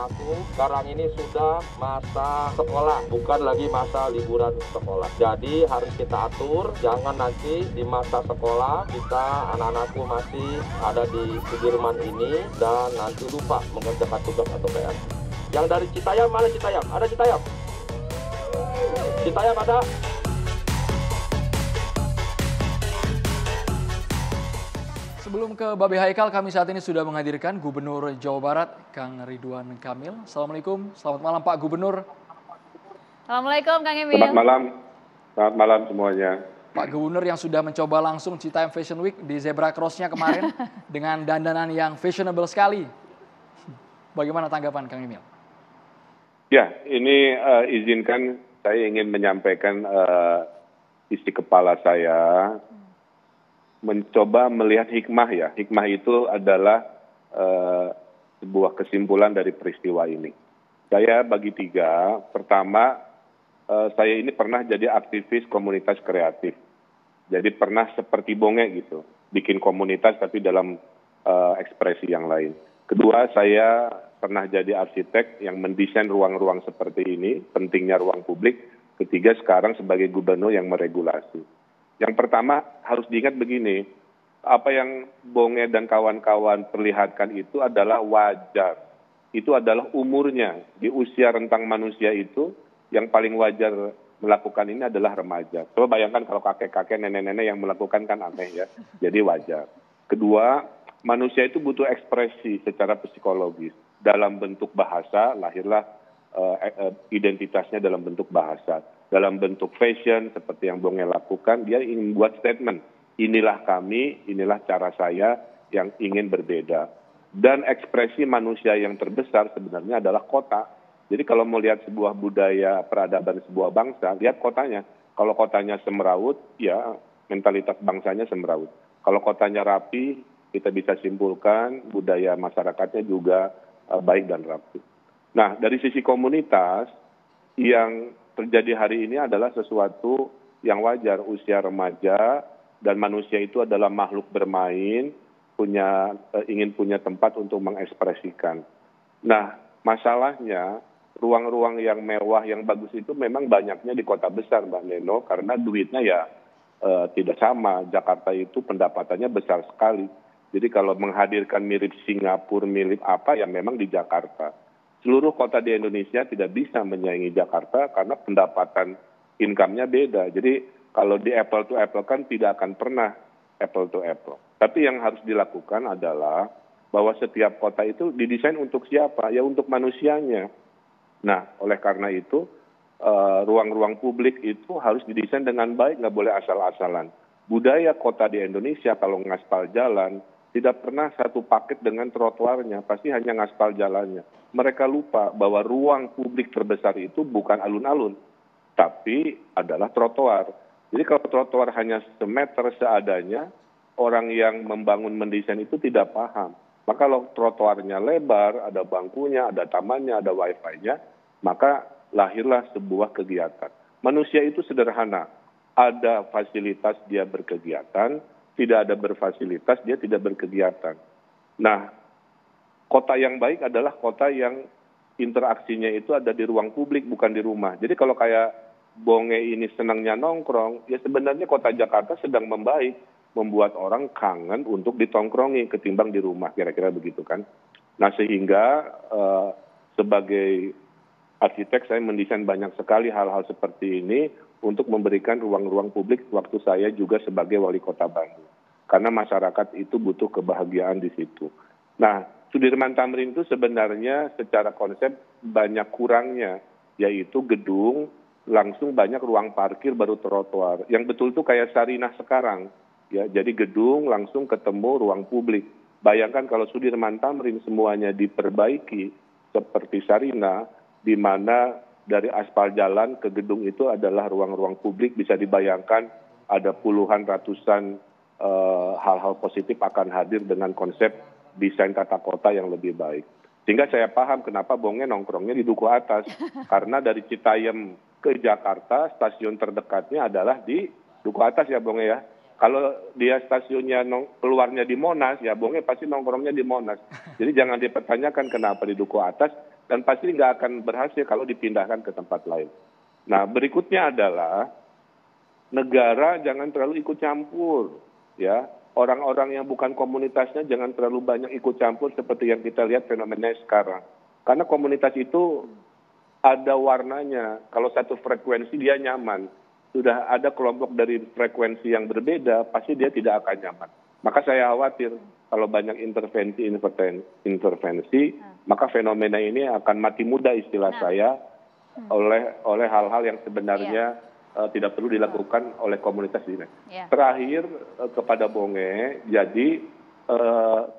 anak-anakku sekarang ini sudah masa sekolah, bukan lagi masa liburan sekolah. Jadi harus kita atur, jangan nanti di masa sekolah kita anak-anakku masih ada di Sudirman ini dan nanti lupa mengerjakan tugas atau PR. Yang dari Citayam mana Citayam? Ada Citayam? Citayam ada? Sebelum ke Babe Haikal, kami saat ini sudah menghadirkan Gubernur Jawa Barat, Kang Ridwan Kamil. Assalamualaikum, selamat malam Pak Gubernur. Assalamualaikum Kang Emil. Selamat malam semuanya. Pak Gubernur yang sudah mencoba langsung Citayam Fashion Week di Zebra Cross-nya kemarin dengan dandanan yang fashionable sekali. Bagaimana tanggapan Kang Emil? Ya, ini izinkan saya ingin menyampaikan isi kepala saya. Mencoba melihat hikmah ya. Hikmah itu adalah sebuah kesimpulan dari peristiwa ini. Saya bagi tiga. Pertama, saya ini pernah jadi aktivis komunitas kreatif. Jadi pernah seperti Bonge gitu. Bikin komunitas tapi dalam ekspresi yang lain. Kedua, saya pernah jadi arsitek yang mendesain ruang-ruang seperti ini. Pentingnya ruang publik. Ketiga, sekarang sebagai gubernur yang meregulasi. Yang pertama harus diingat begini, apa yang Bonge dan kawan-kawan perlihatkan itu adalah wajar. Itu adalah umurnya. Di usia rentang manusia itu yang paling wajar melakukan ini adalah remaja. Coba bayangkan kalau kakek-kakek, nenek-nenek yang melakukan kan aneh ya. Jadi wajar. Kedua, manusia itu butuh ekspresi secara psikologis. Dalam bentuk bahasa, lahirlah identitasnya dalam bentuk bahasa. Dalam bentuk fashion, seperti yang Bonge lakukan, dia ingin buat statement. Inilah kami, inilah cara saya yang ingin berbeda. Dan ekspresi manusia yang terbesar sebenarnya adalah kota. Jadi kalau mau lihat sebuah budaya, peradaban sebuah bangsa, lihat kotanya. Kalau kotanya semeraut, ya mentalitas bangsanya semeraut. Kalau kotanya rapi, kita bisa simpulkan budaya masyarakatnya juga baik dan rapi. Nah, dari sisi komunitas, yang terjadi hari ini adalah sesuatu yang wajar. Usia remaja dan manusia itu adalah makhluk bermain, ingin punya tempat untuk mengekspresikan. Nah, masalahnya ruang-ruang yang mewah, yang bagus itu memang banyaknya di kota besar, Mbak Neno, karena duitnya ya tidak sama. Jakarta itu pendapatannya besar sekali. Jadi kalau menghadirkan mirip Singapura, mirip apa, ya memang di Jakarta. Seluruh kota di Indonesia tidak bisa menyaingi Jakarta karena pendapatan income-nya beda. Jadi kalau di apple to apple kan tidak akan pernah apple to apple. Tapi yang harus dilakukan adalah bahwa setiap kota itu didesain untuk siapa? Ya untuk manusianya. Nah, oleh karena itu ruang-ruang publik itu harus didesain dengan baik, nggak boleh asal-asalan. Budaya kota di Indonesia kalau ngaspal jalan, tidak pernah satu paket dengan trotoarnya, pasti hanya ngaspal jalannya. Mereka lupa bahwa ruang publik terbesar itu bukan alun-alun, tapi adalah trotoar. Jadi kalau trotoar hanya semeter seadanya, orang yang membangun mendesain itu tidak paham. Maka kalau trotoarnya lebar, ada bangkunya, ada tamannya, ada wifi-nya, maka lahirlah sebuah kegiatan. Manusia itu sederhana, ada fasilitas dia berkegiatan, tidak ada berfasilitas, dia tidak berkegiatan. Nah, kota yang baik adalah kota yang interaksinya itu ada di ruang publik, bukan di rumah. Jadi kalau kayak Bonge ini senangnya nongkrong, ya sebenarnya kota Jakarta sedang membaik, membuat orang kangen untuk ditongkrongi ketimbang di rumah, kira-kira begitu kan. Nah, sehingga sebagai arsitek saya mendesain banyak sekali hal-hal seperti ini untuk memberikan ruang-ruang publik waktu saya juga sebagai wali kota Bandung. Karena masyarakat itu butuh kebahagiaan di situ. Nah, Sudirman Tamrin itu sebenarnya secara konsep banyak kurangnya, yaitu gedung, langsung banyak ruang parkir baru trotoar. Yang betul tuh kayak Sarinah sekarang. Ya, jadi gedung langsung ketemu ruang publik. Bayangkan kalau Sudirman Tamrin semuanya diperbaiki seperti Sarinah, di mana dari aspal jalan ke gedung itu adalah ruang-ruang publik, bisa dibayangkan ada puluhan ratusan hal-hal positif akan hadir dengan konsep desain tata kota yang lebih baik. Sehingga saya paham kenapa Bonge nongkrongnya di Duku Atas. Karena dari Citayam ke Jakarta, stasiun terdekatnya adalah di Duku Atas ya Bonge ya. Kalau dia stasiunnya keluarnya di Monas, ya Bonge pasti nongkrongnya di Monas. Jadi jangan dipertanyakan kenapa di Duku Atas, dan pasti nggak akan berhasil kalau dipindahkan ke tempat lain. Nah, berikutnya adalah negara jangan terlalu ikut campur, ya. Orang-orang yang bukan komunitasnya jangan terlalu banyak ikut campur seperti yang kita lihat fenomena sekarang. Karena komunitas itu ada warnanya. Kalau satu frekuensi dia nyaman. Sudah ada kelompok dari frekuensi yang berbeda, pasti dia tidak akan nyaman. Maka saya khawatir kalau banyak intervensi, maka fenomena ini akan mati muda istilah saya oleh hal-hal yang sebenarnya tidak perlu dilakukan oleh komunitas ini. Terakhir kepada Bonge, jadi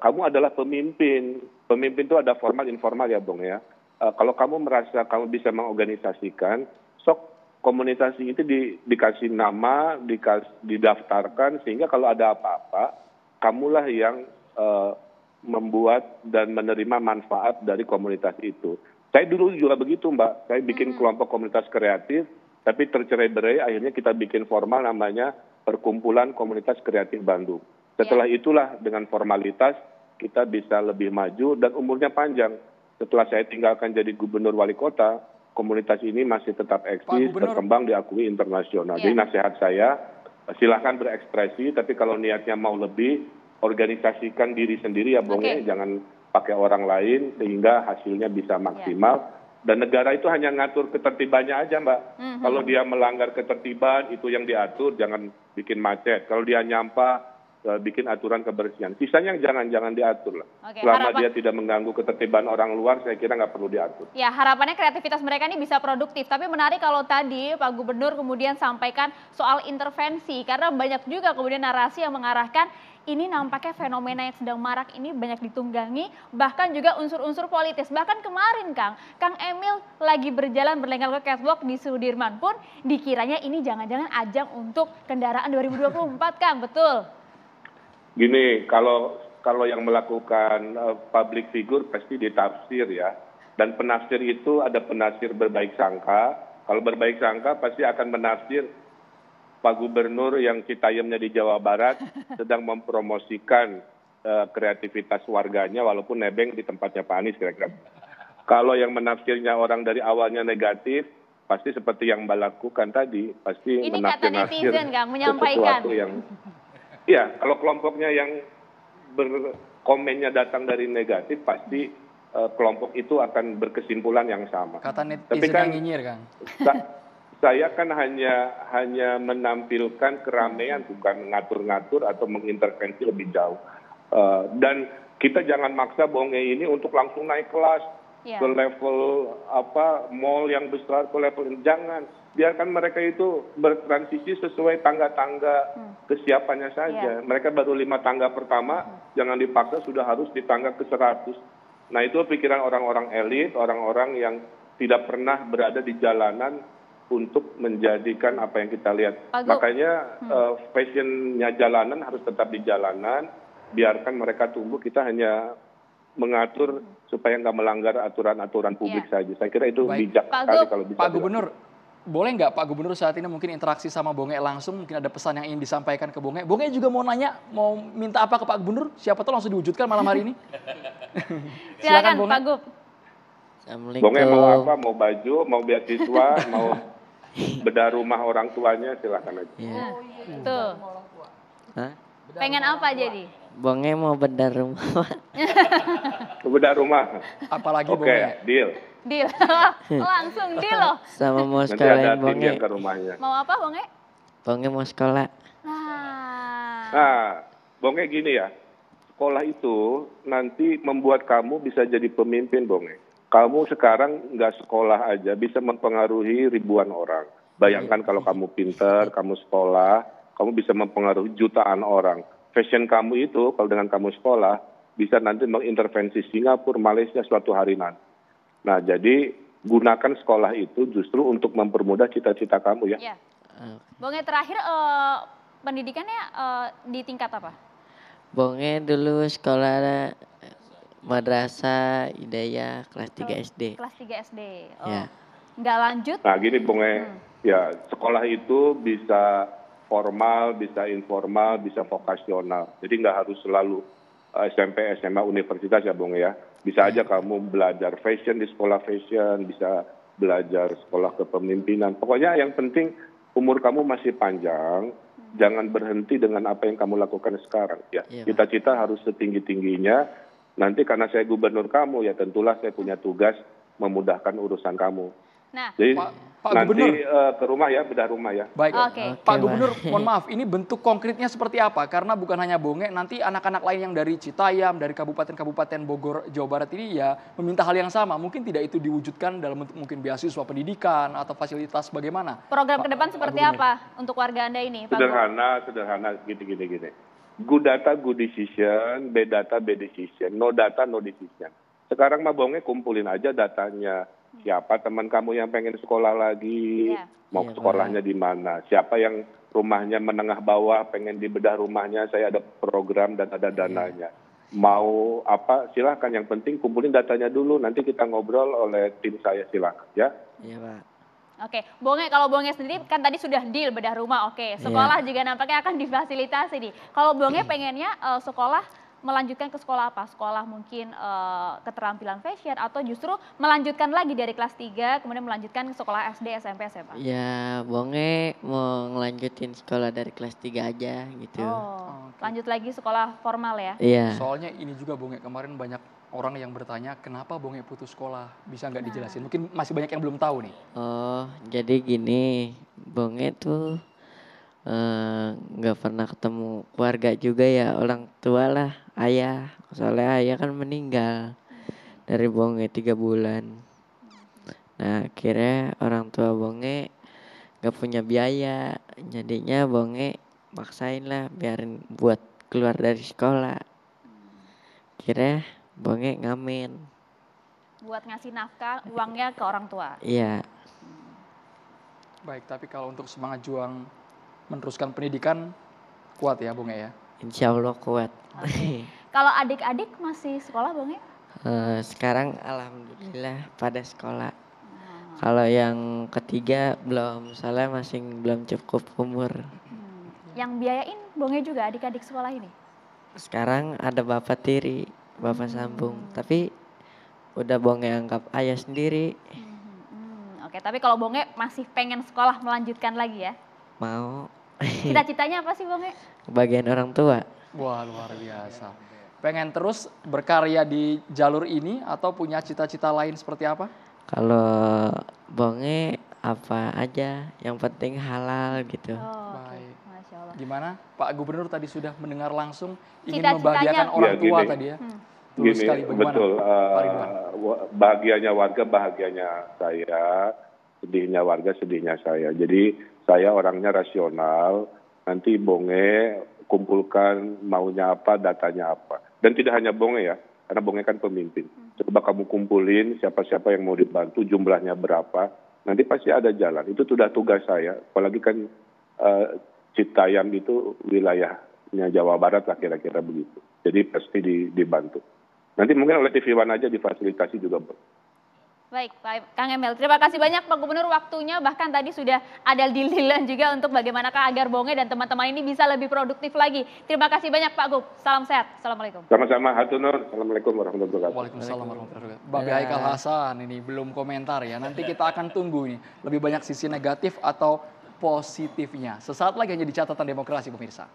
kamu adalah pemimpin. Pemimpin itu ada formal informal ya Bong ya. Kalau kamu merasa kamu bisa mengorganisasikan, sok komunitas itu dikasih nama, didaftarkan sehingga kalau ada apa-apa, kamulah yang membuat dan menerima manfaat dari komunitas itu. Saya dulu juga begitu Mbak, saya bikin kelompok komunitas kreatif, tapi tercerai-berai akhirnya kita bikin formal namanya Perkumpulan Komunitas Kreatif Bandung. Setelah itulah dengan formalitas kita bisa lebih maju dan umurnya panjang. Setelah saya tinggalkan jadi gubernur wali kota, komunitas ini masih tetap eksis, berkembang, diakui internasional. Jadi nasihat saya, silahkan berekspresi, tapi kalau niatnya mau lebih, organisasikan diri sendiri ya Bonge, jangan pakai orang lain sehingga hasilnya bisa maksimal. Dan negara itu hanya ngatur ketertibannya aja Mbak. Kalau dia melanggar ketertiban, itu yang diatur, jangan bikin macet. Kalau dia nyampah, bikin aturan kebersihan. Sisanya jangan diatur lah. Selama dia tidak mengganggu ketertiban orang luar, saya kira nggak perlu diatur. Ya, harapannya kreativitas mereka ini bisa produktif. Tapi menarik kalau tadi Pak Gubernur kemudian sampaikan soal intervensi. Karena banyak juga kemudian narasi yang mengarahkan ini nampaknya fenomena yang sedang marak ini banyak ditunggangi, bahkan juga unsur-unsur politis. Bahkan kemarin Kang Emil lagi berjalan berlenggang ke catwalk di Sudirman pun dikiranya ini jangan-jangan ajang untuk kendaraan 2024 Kang, betul? Gini, kalau yang melakukan public figure pasti ditafsir ya. Dan penafsir itu ada penafsir berbaik sangka. Kalau berbaik sangka pasti akan menafsir Pak Gubernur yang citayamnya di Jawa Barat sedang mempromosikan kreativitas warganya walaupun nebeng di tempatnya Pak Anies kira-kira. Kalau yang menafsirnya orang dari awalnya negatif, pasti seperti yang Mbak lakukan tadi, pasti ini kata netizen Kang menyampaikan. Iya, kalau kelompoknya yang berkomennya datang dari negatif, pasti kelompok itu akan berkesimpulan yang sama. Kata netizen yang nyinyir Kang. Saya kan hanya menampilkan keramaian, bukan ngatur-ngatur atau mengintervensi lebih jauh. Dan kita jangan maksa Bonge ini untuk langsung naik kelas ke level mall yang besar, ke level jangan. Biarkan mereka itu bertransisi sesuai tangga-tangga kesiapannya saja. Mereka baru 5 tangga pertama, jangan dipaksa sudah harus di tangga ke 100. Nah itu pikiran orang-orang elit, orang-orang yang tidak pernah berada di jalanan untuk menjadikan apa yang kita lihat. Makanya fashionnya jalanan harus tetap di jalanan, biarkan mereka tumbuh, kita hanya mengatur supaya nggak melanggar aturan-aturan publik saja. Saya kira itu bijak sekali kalau bisa. Pak Gubernur, boleh nggak Pak Gubernur saat ini mungkin interaksi sama Bonge langsung, mungkin ada pesan yang ingin disampaikan ke Bonge. Bonge juga mau nanya, mau minta apa ke Pak Gubernur, siapa tahu langsung diwujudkan malam hari ini. Silakan Pak Gub. Bonge mau apa, mau baju, mau beasiswa, mau bedah rumah orang tuanya, silakan aja. Tuh. Pengen apa jadi? Bonge mau bedah rumah. Bedah rumah. Apalagi Bonge. Oke, deal. Deal. Langsung deal loh. Sama mau Nanti sekolahin ada tim Bonge. yang ke rumahnya. Mau apa Bonge? Bonge mau sekolah. Nah, Bonge gini ya. Sekolah itu nanti membuat kamu bisa jadi pemimpin Bonge. Kamu sekarang nggak sekolah aja bisa mempengaruhi ribuan orang. Bayangkan kalau kamu pinter, kamu sekolah, kamu bisa mempengaruhi jutaan orang. Fashion kamu itu kalau dengan kamu sekolah bisa nanti mengintervensi Singapura, Malaysia suatu hari nanti. Nah jadi gunakan sekolah itu justru untuk mempermudah cita-cita kamu ya. Bonge terakhir pendidikannya di tingkat apa? Bonge dulu sekolah Madrasah Hidayah kelas 3 SD. Kelas 3 SD. Oh. Ya. Nggak lanjut? Nah gini Bonge, ya sekolah itu bisa formal, bisa informal, bisa vokasional. Jadi nggak harus selalu SMP, SMA, universitas ya Bonge ya. Bisa aja kamu belajar fashion di sekolah fashion, bisa belajar sekolah kepemimpinan. Pokoknya yang penting umur kamu masih panjang, jangan berhenti dengan apa yang kamu lakukan sekarang. Ya, Iya, Pak. cita-cita harus setinggi-tingginya. Nanti karena saya gubernur kamu, ya tentulah saya punya tugas memudahkan urusan kamu. Nah, Jadi Pak nanti Gubernur. ke rumah ya, bedah rumah ya. Baik, Oke. Pak Oke, Gubernur, Pak. mohon maaf, ini bentuk konkretnya seperti apa? Karena bukan hanya Bonge, nanti anak-anak lain yang dari Citayam, dari kabupaten-kabupaten Bogor, Jawa Barat ini ya meminta hal yang sama. Mungkin tidak itu diwujudkan dalam bentuk mungkin beasiswa pendidikan atau fasilitas bagaimana? program Pak- ke depan Pak seperti Gubernur. apa untuk warga Anda ini, Pak Gub? Sederhana, gini. Good data, good decision, bad data, bad decision. No data, no decision. Sekarang mah Bonge kumpulin aja datanya. Siapa teman kamu yang pengen sekolah lagi, Iya. mau Iya, sekolahnya di mana. Siapa yang rumahnya menengah bawah, pengen dibedah rumahnya, saya ada program dan ada dananya. Mau apa, silahkan. Yang penting kumpulin datanya dulu, nanti kita ngobrol oleh tim saya, silahkan ya. Iya, Pak. Oke, Bonge, kalau Bonge sendiri kan tadi sudah deal bedah rumah, oke. Sekolah juga nampaknya akan difasilitasi nih. Kalau Bonge pengennya sekolah melanjutkan ke sekolah apa? Sekolah mungkin keterampilan fashion atau justru melanjutkan lagi dari kelas 3 kemudian melanjutkan ke sekolah SD, SMP, SMA? Ya, Bonge mau ngelanjutin sekolah dari kelas 3 aja gitu. Oh, Oke. lanjut lagi sekolah formal ya? Iya. Soalnya ini juga Bonge, kemarin banyak orang yang bertanya kenapa Bonge putus sekolah. Bisa nggak dijelasin? Mungkin masih banyak yang belum tahu nih. Oh, jadi gini, Bonge tuh nggak pernah ketemu keluarga juga ya, orang tua lah, ayah. Soalnya ayah kan meninggal dari Bonge 3 bulan. Nah, akhirnya orang tua Bonge nggak punya biaya, jadinya Bonge maksain lah biarin buat keluar dari sekolah. Akhirnya Bonge ngamen. Buat ngasih nafkah uangnya ke orang tua. Iya, Baik, tapi kalau untuk semangat juang meneruskan pendidikan kuat ya Bonge ya. insya Allah kuat. Kalau adik-adik masih sekolah, Bonge? Sekarang alhamdulillah pada sekolah. Kalau yang ketiga belum, soalnya masih belum cukup umur. Yang biayain Bonge juga adik-adik sekolah ini? Sekarang ada bapak tiri, bapak sambung. Tapi udah Bonge anggap ayah sendiri. Oke, tapi kalau Bonge masih pengen sekolah melanjutkan lagi ya? Mau Cita-citanya apa sih Bonge? kebagian orang tua. Wah, luar biasa. Pengen terus berkarya di jalur ini atau punya cita-cita lain seperti apa? Kalau Bonge apa aja, yang penting halal gitu. Oh, oke. Baik. Masya Allah. Gimana? Pak Gubernur tadi sudah mendengar langsung ingin Cita-citanya. membahagiakan orang Ya, tua gini. tadi ya. Tulus Gini, sekali bagaimana? betul. Pak Ridwan? Bahagianya warga, bahagianya saya. Sedihnya warga, sedihnya saya. Jadi saya orangnya rasional. Nanti Bonge kumpulkan maunya apa, datanya apa. Dan tidak hanya Bonge ya, karena Bonge kan pemimpin. Coba kamu kumpulin siapa-siapa yang mau dibantu, jumlahnya berapa. Nanti pasti ada jalan. Itu sudah tugas saya. Apalagi kan Citayam itu wilayahnya Jawa Barat lah kira-kira begitu. Jadi pasti dibantu. Nanti mungkin oleh TV One aja difasilitasi juga. Baik, Pak Kang Emil. Terima kasih banyak Pak Gubernur waktunya. Bahkan tadi sudah ada deal-dealan juga untuk bagaimanakah agar Bonge dan teman-teman ini bisa lebih produktif lagi. Terima kasih banyak Pak Gub. Salam sehat. Assalamualaikum. Sama-sama, hatunur. Assalamualaikum warahmatullahi wabarakatuh. Waalaikumsalam warahmatullahi wabarakatuh. Babe Haikal Hasan ini belum komentar ya. Nanti kita akan tunggu nih. Lebih banyak sisi negatif atau positifnya. Sesaat lagi hanya di Catatan Demokrasi pemirsa.